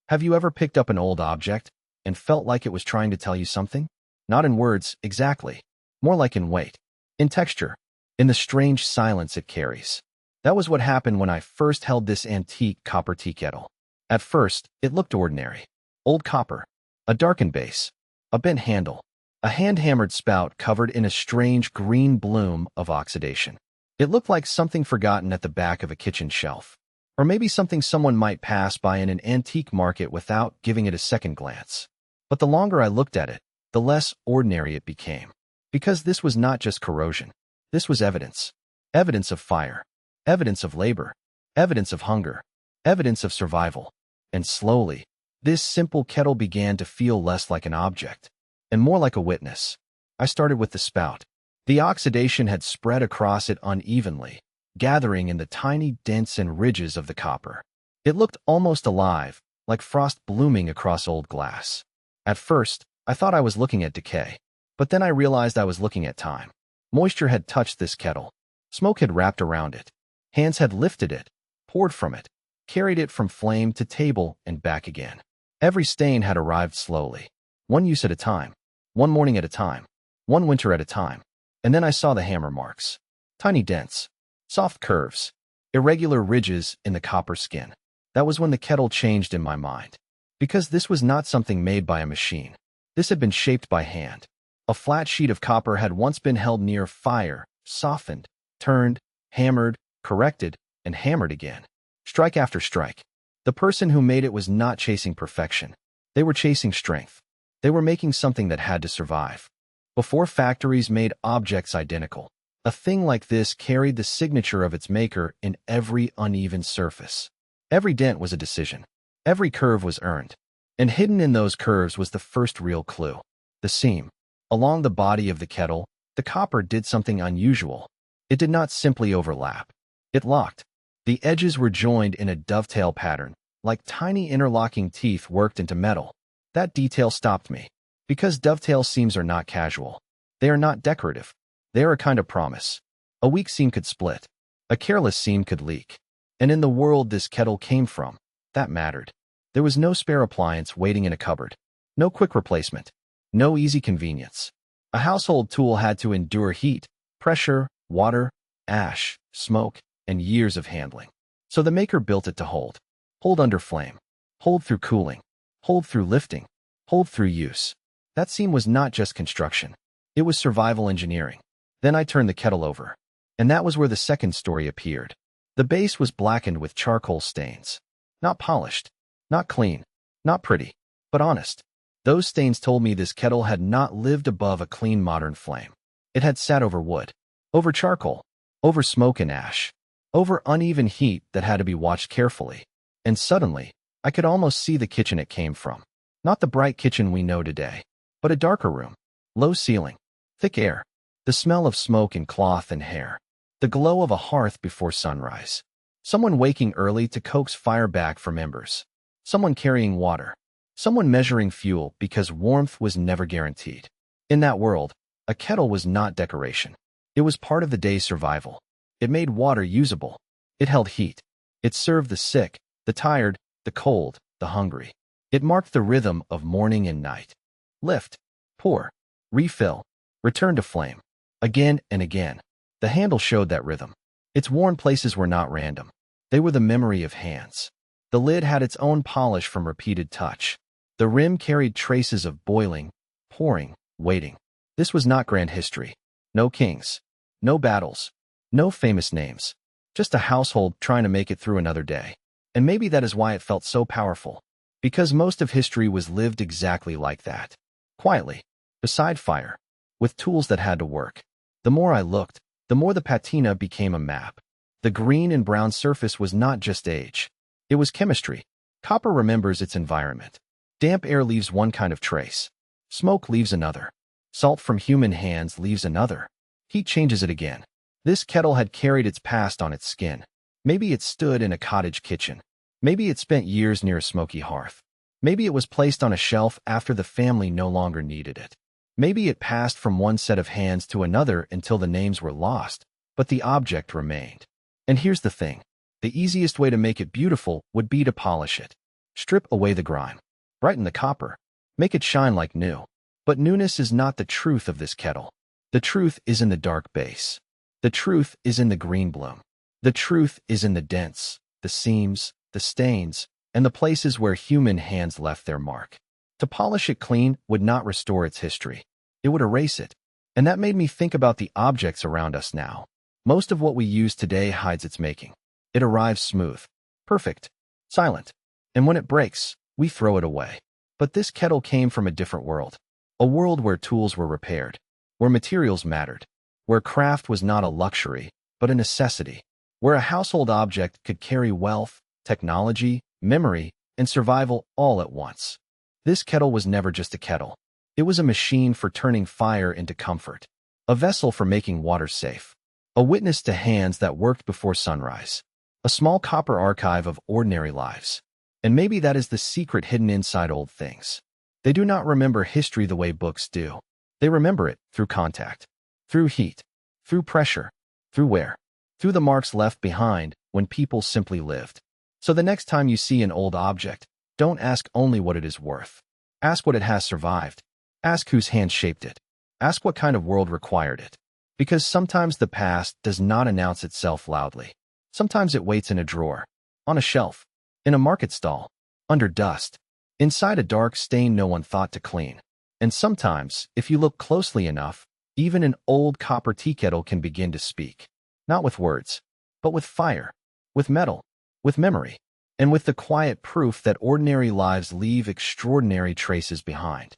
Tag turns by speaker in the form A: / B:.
A: Have you ever picked up an old object and felt like it was trying to tell you something? Not in words, exactly. More like in weight, in texture, in the strange silence it carries. That was what happened when I first held this antique copper tea kettle. At first, it looked ordinary. Old copper, a darkened base, a bent handle, a hand-hammered spout covered in a strange green bloom of oxidation. It looked like something forgotten at the back of a kitchen shelf. Or maybe something someone might pass by in an antique market without giving it a second glance. But the longer I looked at it, the less ordinary it became. Because this was not just corrosion. This was evidence. Evidence of fire. Evidence of labor. Evidence of hunger. Evidence of survival. And slowly, this simple kettle began to feel less like an object and more like a witness. I started with the spout. The oxidation had spread across it unevenly, gathering in the tiny dents and ridges of the copper. It looked almost alive, like frost blooming across old glass. At first, I thought I was looking at decay, but then I realized I was looking at time. Moisture had touched this kettle. Smoke had wrapped around it. Hands had lifted it, poured from it, carried it from flame to table and back again. Every stain had arrived slowly, one use at a time, one morning at a time, one winter at a time. And then I saw the hammer marks. Tiny dents, soft curves, irregular ridges in the copper skin. That was when the kettle changed in my mind. Because this was not something made by a machine. This had been shaped by hand. A flat sheet of copper had once been held near fire, softened, turned, hammered, corrected, and hammered again. Strike after strike. The person who made it was not chasing perfection. They were chasing strength. They were making something that had to survive. Before factories made objects identical, a thing like this carried the signature of its maker in every uneven surface. Every dent was a decision. Every curve was earned. And hidden in those curves was the first real clue. The seam. Along the body of the kettle, the copper did something unusual. It did not simply overlap. It locked. The edges were joined in a dovetail pattern, like tiny interlocking teeth worked into metal. That detail stopped me. Because dovetail seams are not casual. They are not decorative. They are a kind of promise. A weak seam could split. A careless seam could leak. And in the world this kettle came from, that mattered. There was no spare appliance waiting in a cupboard. No quick replacement. No easy convenience. A household tool had to endure heat, pressure, water, ash, smoke, and years of handling. So the maker built it to hold. Hold under flame. Hold through cooling. Hold through lifting. Hold through use. That seam was not just construction. It was survival engineering. Then I turned the kettle over. And that was where the second story appeared. The base was blackened with charcoal stains. Not polished. Not clean. Not pretty. But honest. Those stains told me this kettle had not lived above a clean modern flame. It had sat over wood. Over charcoal. Over smoke and ash. Over uneven heat that had to be watched carefully. And suddenly, I could almost see the kitchen it came from. Not the bright kitchen we know today, but a darker room. Low ceiling. Thick air. The smell of smoke and cloth and hair. The glow of a hearth before sunrise. Someone waking early to coax fire back from embers. Someone carrying water. Someone measuring fuel because warmth was never guaranteed. In that world, a kettle was not decoration. It was part of the day's survival. It made water usable. It held heat. It served the sick, the tired, the cold, the hungry. It marked the rhythm of morning and night. Lift, pour, refill, return to flame. Again and again. The handle showed that rhythm. Its worn places were not random. They were the memory of hands. The lid had its own polish from repeated touch. The rim carried traces of boiling, pouring, waiting. This was not grand history. No kings. No battles. No famous names. Just a household trying to make it through another day. And maybe that is why it felt so powerful. Because most of history was lived exactly like that. Quietly. Beside fire. With tools that had to work. The more I looked, the more the patina became a map. The green and brown surface was not just age. It was chemistry. Copper remembers its environment. Damp air leaves one kind of trace. Smoke leaves another. Salt from human hands leaves another. Heat changes it again. This kettle had carried its past on its skin. Maybe it stood in a cottage kitchen. Maybe it spent years near a smoky hearth. Maybe it was placed on a shelf after the family no longer needed it. Maybe it passed from one set of hands to another until the names were lost, but the object remained. And here's the thing. The easiest way to make it beautiful would be to polish it. Strip away the grime. Brighten the copper. Make it shine like new. But newness is not the truth of this kettle. The truth is in the dark base. The truth is in the green bloom. The truth is in the dents, the seams, the stains, and the places where human hands left their mark. To polish it clean would not restore its history. It would erase it. And that made me think about the objects around us now. Most of what we use today hides its making. It arrives smooth, perfect, silent. And when it breaks, we throw it away. But this kettle came from a different world. A world where tools were repaired, where materials mattered, where craft was not a luxury, but a necessity, where a household object could carry wealth, technology, memory, and survival all at once. This kettle was never just a kettle. It was a machine for turning fire into comfort, a vessel for making water safe, a witness to hands that worked before sunrise, a small copper archive of ordinary lives. And maybe that is the secret hidden inside old things. They do not remember history the way books do. They remember it through contact, through heat, through pressure, through wear, through the marks left behind when people simply lived. So the next time you see an old object, don't ask only what it is worth. Ask what it has survived. Ask whose hand shaped it. Ask what kind of world required it. Because sometimes the past does not announce itself loudly. Sometimes it waits in a drawer, on a shelf, in a market stall, under dust, inside a dark stain no one thought to clean. And sometimes, if you look closely enough, even an old copper tea kettle can begin to speak. Not with words, but with fire, with metal, with memory, and with the quiet proof that ordinary lives leave extraordinary traces behind.